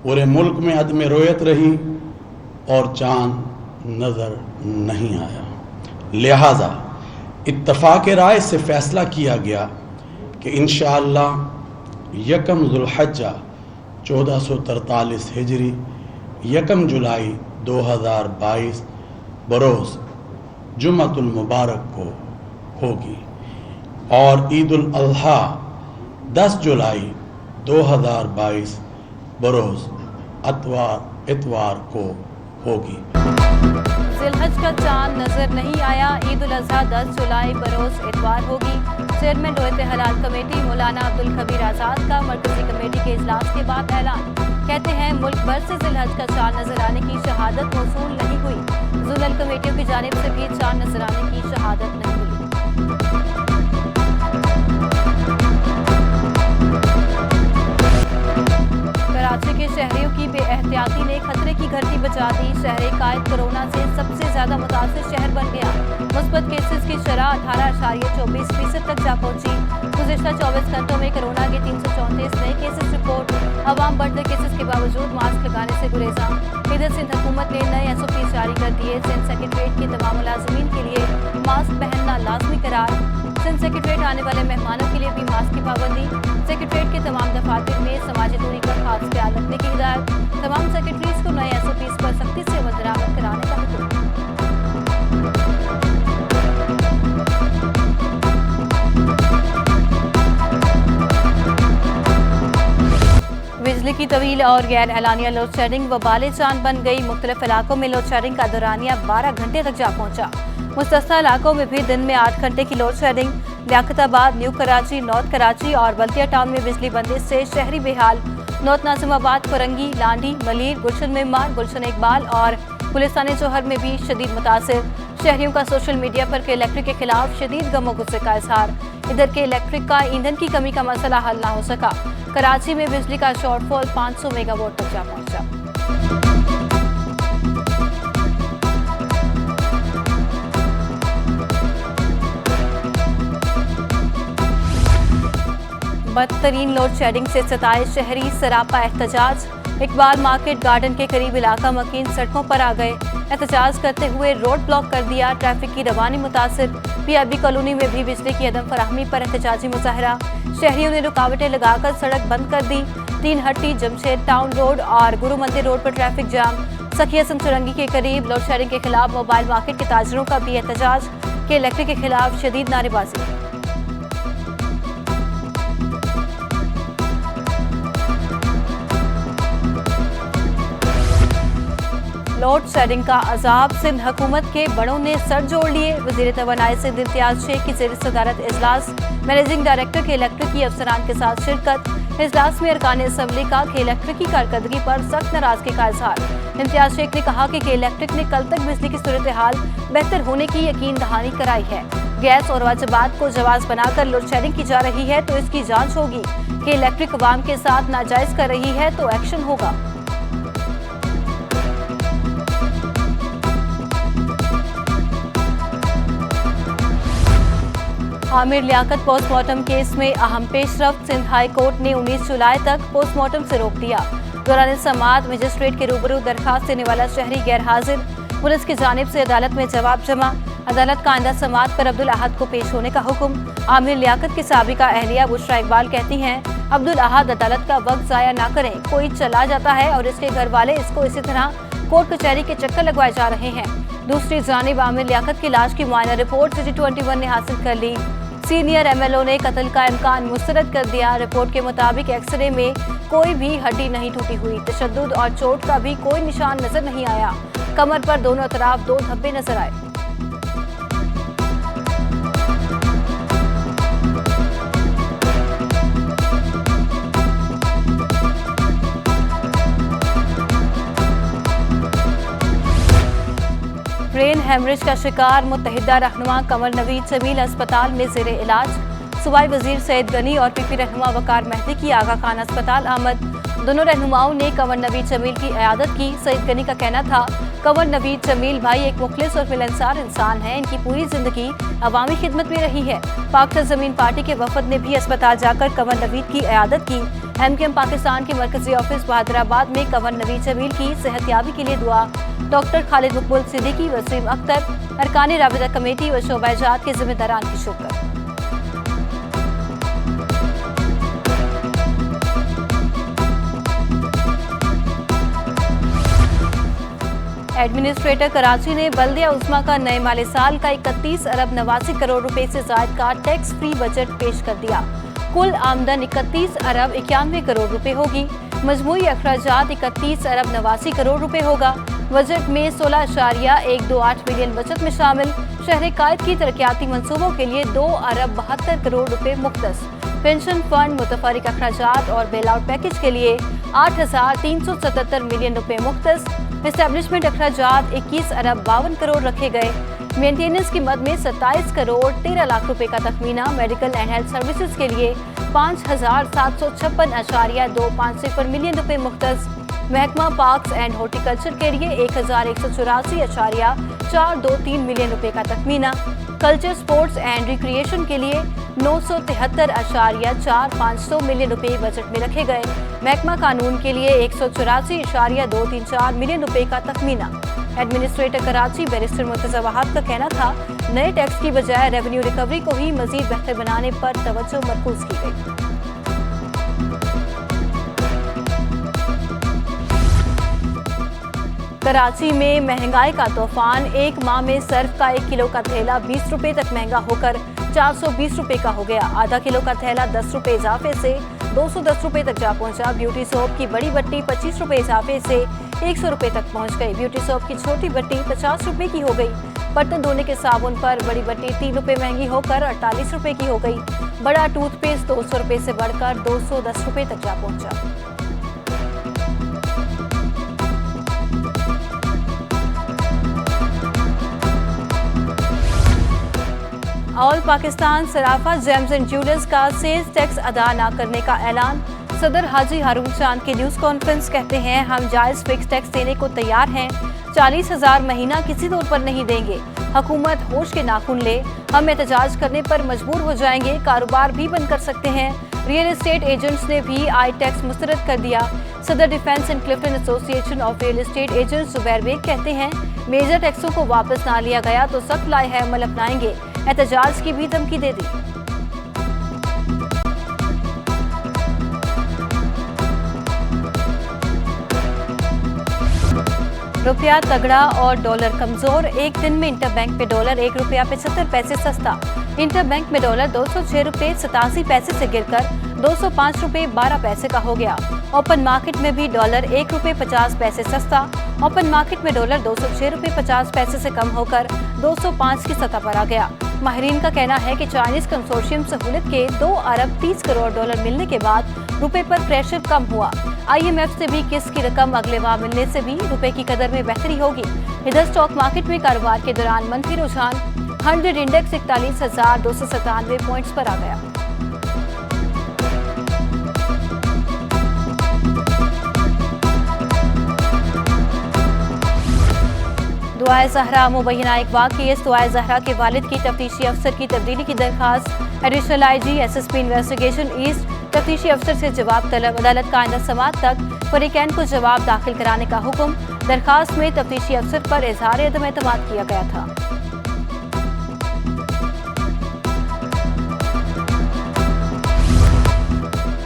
पूरे मुल्क में अदम रोयत रही और चांद नज़र नहीं आया। लिहाजा इत्तफ़ाक़ राय से फ़ैसला किया गया कि इंशाअल्लाह 1 ज़ुल्हिज्जा 1443 हिजरी 1 जुलाई 2022 बरोज़ जुम्मतुल मुबारक को होगी और ईदुल अज़हा 10 जुलाई 2022 बरोज़ इतवार को होगी। ज़िलहज का चांद नजर नहीं आया, ईद उल अज़हा 10 जुलाई बरोज़ इतवार होगी। चेयरमैन रोयत हलाल कमेटी मौलाना अब्दुल खबीर आज़ाद का मरकजी कमेटी के इजलास के बाद ऐलान। कहते हैं मुल्क भर से ज़िलहज का चांद नजर आने की शहादत मौसूल नहीं हुई। ज़ोनल कमेटियों की जानिब से भी चांद नजर आने की शहादत नहीं मिली। कराची के शहरियों की बेएहतियाती ने खतरे की घंटी बजा दी। शहर कायद कोरोना से सबसे ज्यादा मुतासिर शहर बन गया। मुस्बत केसेस की शरह 18.24% तक जा पहुंची। गुज़िश्ता 24 घंटों में कोरोना के 334 नए केसेस रिपोर्ट। अवाम बढ़ते केसेस के बावजूद मास्क लगाने से गुरेजा। इधर सिंध हुकूमत ने नए SOP जारी कर दिए। सिंध सेक्रेटरीट के तमाम मुलाजिमीन के लिए मास्क पहनना लाजमी करार। सिंध सेक्रेटरीट आने वाले मेहमानों के लिए भी मास्क की पाबंदी। सेक्रेटरीट के तमाम दफातर में समाजी दूरी का खास ख्याल रखने की हिदायत। तमाम सेक्रेटरीज को नए SOPs पर सख्ती से अमल दरामद कराने का हुक्म। बिजली की तवील और गैर एलानिया लोड शेडिंग वबाले चांद बन गई। मुख्तलिफ इलाकों में लोड शेडिंग का दौरानिया 12 घंटे तक जा पहुंचा। मुस्तस्ना इलाकों में भी दिन में 8 घंटे की load shedding. Liaquatabad, new Karachi, north Karachi और बल्दिया टाउन में बिजली बंदिश से शहरी बेहाल। नॉर्थ नाजिमाबाद, फरंगी, लांडी, मलीर, गुलशन मेमार, गुलशन इकबाल और गुलिस्तान जौहर में भी शदीद मुतासिर। शहरियों का सोशल मीडिया पर के इलेक्ट्रिक के खिलाफ शदीद गम गुस्से का इजहार। इधर के इलेक्ट्रिक का ईंधन की कमी का मसला हल ना हो सका। कराची में बिजली का शॉर्टफॉल 500 मेगावाट तक जा पहुंचा। बदतरीन लोड शेडिंग से सताए शहरी, सरापा एहतजाज। इकबाल मार्केट गार्डन के करीब इलाका मकीन सड़कों पर आ गए। एहतजाज करते हुए रोड ब्लॉक कर दिया। ट्रैफिक की रवानी मुतासिर। PIB कॉलोनी में भी बिजली की अदम फराहमी पर एहतजाजी मुजाहरा। शहरियों ने रुकावटें लगाकर सड़क बंद कर दी। 3 हट्टी, जमशेद टाउन रोड और गुरु मंदिर रोड पर ट्रैफिक जाम। सखिया संचुरंगी के करीब लोड शेडिंग के खिलाफ मोबाइल मार्केट के ताजरों का भी एहतजाज। के इलेक्ट्रिक के खिलाफ शदीद नारेबाजी। लोड शेडिंग का अजाब, सिंध हुकूमत के बड़ों ने सर जोड़ लिए। वज़ीर तवानाई सिंध इम्तियाज शेख की ज़ेर सदारत इजलास। मैनेजिंग डायरेक्टर के इलेक्ट्रिक की अफसरान के साथ शिरकत। इजलास में अरकान असम्बली का के इलेक्ट्रिक की कारकर्दगी पर सख्त नाराजगी का इजहार। इम्तियाज शेख ने कहा कि के इलेक्ट्रिक ने कल तक बिजली की सूरत हाल बेहतर होने की यकीन दहानी कराई है। गैस और वाजिबात को जवाज बनाकर लोड शेडिंग की जा रही है तो इसकी जांच होगी। के इलेक्ट्रिक अवाम के साथ नाजायज कर रही है तो एक्शन होगा। आमिर लियाकत पोस्टमार्टम केस में अहम पेशरफ्त। सिंध हाई कोर्ट ने 19 जुलाई तक पोस्टमार्टम से रोक दिया। दौरान समाअत मजिस्ट्रेट के रूबरू दरखास्त देने वाला शहरी गैर हाजिर। पुलिस की जानिब से अदालत में जवाब जमा। अदालत का आइंदा समाअत पर अब्दुल अहद को पेश होने का हुक्म। आमिर लियाकत की साबिका अहलिया बुशरा इकबाल कहती हैं, अब्दुल अहद अदालत का वक्त जाया ना करें। कोई चला जाता है और इसके घर वाले इसको इसी तरह कोर्ट कचहरी के चक्कर लगवाए जा रहे हैं। दूसरी जानिब आमिर लियाकत की लाश की मुआयना रिपोर्ट सिटी 21 ने हासिल कर ली। सीनियर MLO ने कत्ल का इम्कान मुस्तरद कर दिया। रिपोर्ट के मुताबिक एक्सरे में कोई भी हड्डी नहीं टूटी हुई। तशद्दुद और चोट का भी कोई निशान नजर नहीं आया। कमर पर दोनों तरफ 2 धब्बे नजर आए। ब्रेन हेमरेज का शिकार मुत्तहिदा रहनुमा कमर नवीद जमील अस्पताल में ज़ेरे इलाज। सूबाई वजीर सैयद गनी और PP रहनुमा वकार मेहदी की आगा खान अस्पताल आमद। दोनों रहनुमाओं ने कमर नवीद जमील की इयादत की। सैयद गनी का कहना था कंवर नवीद जमील भाई एक मुखलिस और मिलनसार इंसान हैं। इनकी पूरी जिंदगी अवामी खिदमत में रही है। पाक ज़मीन पार्टी के वफद ने भी अस्पताल जाकर कंवर नवीद की इयादत की। MKM पाकिस्तान के मरकजी ऑफिस बहादुराबाद में कंवर नवीद जमील की सेहतयाबी के लिए दुआ। डॉक्टर खालिद मकबूल सिद्दीकी, वसीम अख्तर, अरकान राबिता कमेटी व शोबाजात के जिम्मेदारान की शिरकत। एडमिनिस्ट्रेटर कराची ने बल्दिया उस्मा का नए माली साल का 31 अरब 89 करोड़ रुपए से जायद का टैक्स फ्री बजट पेश कर दिया। कुल आमदन 31 अरब 91 करोड़ रुपए होगी। मजमूई अखराजात 31 अरब 89 करोड़ रुपए होगा। बजट में 16.128 मिलियन बचत में शामिल। शहर कायद की तरक्याती मंसूबों के लिए 2 अरब 72 करोड़ रुपए मुख्तस। पेंशन फंड, मुतफरिक अखराजात और बेल आउट पैकेज के लिए 8,377 मिलियन रुपए मुख्तस। एस्टेब्लिशमेंट अखराजात 21 अरब 52 करोड़ रखे गए। मेंटेनेंस की मद में 27 करोड़ 13 लाख रुपए का तखमीना। मेडिकल एंड हेल्थ सर्विसेज के लिए 5,756.250 मिलियन रुपए मुख्तस। महकमा पार्क्स एंड हॉर्टिकल्चर के लिए 1,184.423 मिलियन रुपए का तखमीना। कल्चर, स्पोर्ट्स एंड रिक्रिएशन के लिए 973.450 मिलियन रुपए बजट में रखे गए। महकमा कानून के लिए 184.234 मिलियन रुपए का तखमीना। एडमिनिस्ट्रेटर कराची बैरिस्टर मुर्तजा वहाब का कहना था, नए टैक्स की बजाय रेवेन्यू रिकवरी को ही मजीद बेहतर बनाने पर तवज्जो मरकूज की गई। कराची में महंगाई का तूफान। एक माह में सर्फ का 1 किलो का थैला 20 रुपए तक महंगा होकर 420 रुपए का हो गया। आधा किलो का थैला 10 रुपए इजाफे से 210 रुपए तक जा पहुंचा। ब्यूटी सोप की बड़ी बट्टी 25 रुपए इजाफे से 100 रुपए तक पहुंच गई। ब्यूटी सोप की छोटी बट्टी 50 रुपए की हो गई। बर्तन धोने के साबुन पर बड़ी बट्टी 3 रुपए महंगी होकर 48 रुपए की हो गई। बड़ा टूथपेस्ट 200 रुपए से बढ़कर 210 रुपए तक जा पहुंचा। All Pakistan Sarafa James and jewellers का सेल्स टैक्स अदा न करने का ऐलान। सदर हाजी हारून चांद की न्यूज कॉन्फ्रेंस कहते हैं, हम जायज फिक्स टैक्स देने को तैयार हैं। 40,000 महीना किसी तौर पर नहीं देंगे। हुकूमत होश के नाखून ले, हम एहतजाज करने पर मजबूर हो जाएंगे। कारोबार भी बंद कर सकते हैं। रियल एस्टेट एजेंट्स ने भी आई टैक्स मुस्तरद कर दिया। सदर defence and Clifton association of real estate agents Zubair Baig कहते हैं, मेजर टैक्सों को वापस ना लिया गया तो सख्त लाए अमल अपनाएंगे। एहतजाज की भी धमकी दे दी। रुपया तगड़ा और डॉलर कमजोर। एक दिन में इंटरबैंक में डॉलर 1 रुपया 75 पैसे सस्ता। इंटरबैंक में डॉलर 206 रुपए 87 पैसे से गिरकर 205 रुपए 12 पैसे का हो गया। ओपन मार्केट में भी डॉलर 1 रुपए 50 पैसे सस्ता। ओपन मार्केट में डॉलर 206 रुपए 50 पैसे से कम होकर 205 की सतह पर आ गया। माहिरीन का कहना है कि चाइनीज कंसोर्शियम सहूलत के 2 अरब 30 करोड़ डॉलर मिलने के बाद रुपए पर प्रेशर कम हुआ। IMF से भी किस्त की रकम अगले माह मिलने से भी रुपए की कदर में बेहतरी होगी। इधर स्टॉक मार्केट में कारोबार के दौरान मंफी रुझान। 100 इंडेक्स 41,297 पॉइंट्स पर आ गया। दुआए ज़हरा मुबैना अगवा केस। दुआए ज़हरा के वालिद की तफ्तीशी अफसर की तब्दीली की दरखास्त। Additional IG SSP investigation east तफ्तीशी अफसर से जवाब तलब। अदालत का आइंदा समाअत तक फरीकैन को जवाब दाखिल कराने का हुक्म। दरखास्त में तफ्तीशी अफसर पर इजहार अदम एतमाद किया गया था।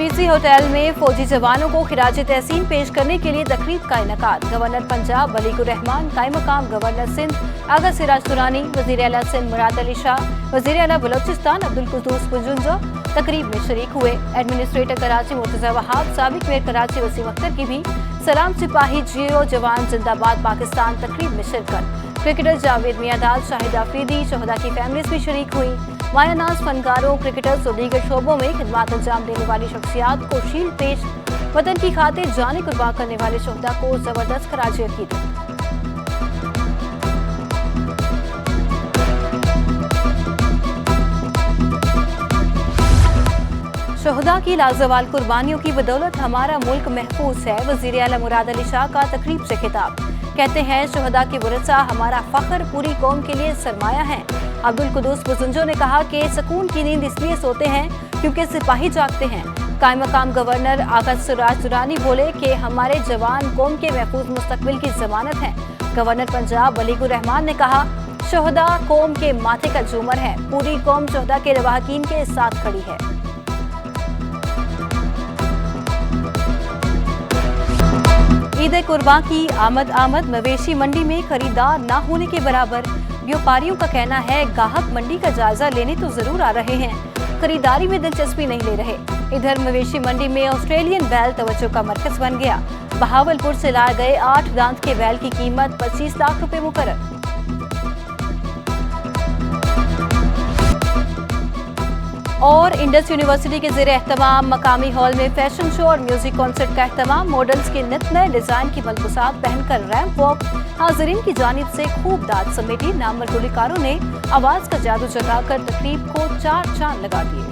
PC होटल में फौजी जवानों को खिराज तहसीन पेश करने के लिए तकरीब का इनेकाद। गवर्नर पंजाब वलीकुर रहमान, कायम मकाम गवर्नर सिंध आगा सिराज दुरानी, वजीर आला सिंध मुराद अली शाह, वजीर आला बलोचिस्तान अब्दुल कुद्दूस पुंजुंजो तकरीब में शरीक हुए। एडमिनिस्ट्रेटर कराची मुर्तजा वहाब, साबिक मेयर कराची वसीम अख्तर की भी सलाम सिपाही जीरो जवान जिंदाबाद पाकिस्तान तकरीब में शिरकत। क्रिकेटर जावेद मियादाद, शाहिद आफरीदी, शोहदा की फैमिलीज भी शरीक हुई। मायानाज फनकारों, क्रिकेटर्स और दीगर शोबों में खिदमत अंजाम देने वाली शख्सियात को शील्ड पेश। वतन की खातिर जाने कुर्बान करने वाले शोहदा को जबरदस्त खराज अकीदत। शोहदा की लाजवाल कुर्बानियों की बदौलत हमारा मुल्क महफूज है। वजीर आला मुराद अली शाह का तकरीब से खिताब। कहते हैं शोहदा की वरसा हमारा फख्र, पूरी कौम के लिए सरमाया है। अब्दुल कुदूस बुजुंजो ने कहा कि सुकून की नींद इसलिए सोते हैं क्योंकि सिपाही जागते हैं। कायम मकाम गवर्नर आका सिराज दुरानी बोले कि हमारे जवान कौम के महफूज मुस्तकबिल की जमानत हैं। गवर्नर पंजाब वलीकुर रहमान ने कहा शोहदा कौम के माथे का झूमर है, पूरी कौम शोहदा के लवाहकीन के साथ खड़ी है। ईद कुर्बान की आमद मवेशी मंडी में खरीदार ना होने के बराबर। व्यापारियों का कहना है गाहक मंडी का जायजा लेने तो जरूर आ रहे हैं, खरीदारी में दिलचस्पी नहीं ले रहे। इधर मवेशी मंडी में ऑस्ट्रेलियन बैल तवज्जो का मरकज बन गया। बहावलपुर से लाए गए 8 दांत के बैल की कीमत 25 लाख रुपए मुकर्रर। और इंडस यूनिवर्सिटी के ज़ेरे एहतमाम मकामी हॉल में फैशन शो और म्यूजिक कॉन्सर्ट का एहतमाम। मॉडल्स की नित नए डिजाइन की मलबूसात पहनकर रैंप वॉक, हाजिरीन की जानिब से खूब दाद समेटी। नामवर गुलकारों ने आवाज का जादू जगाकर तकरीब को 4 चांद लगा दिए।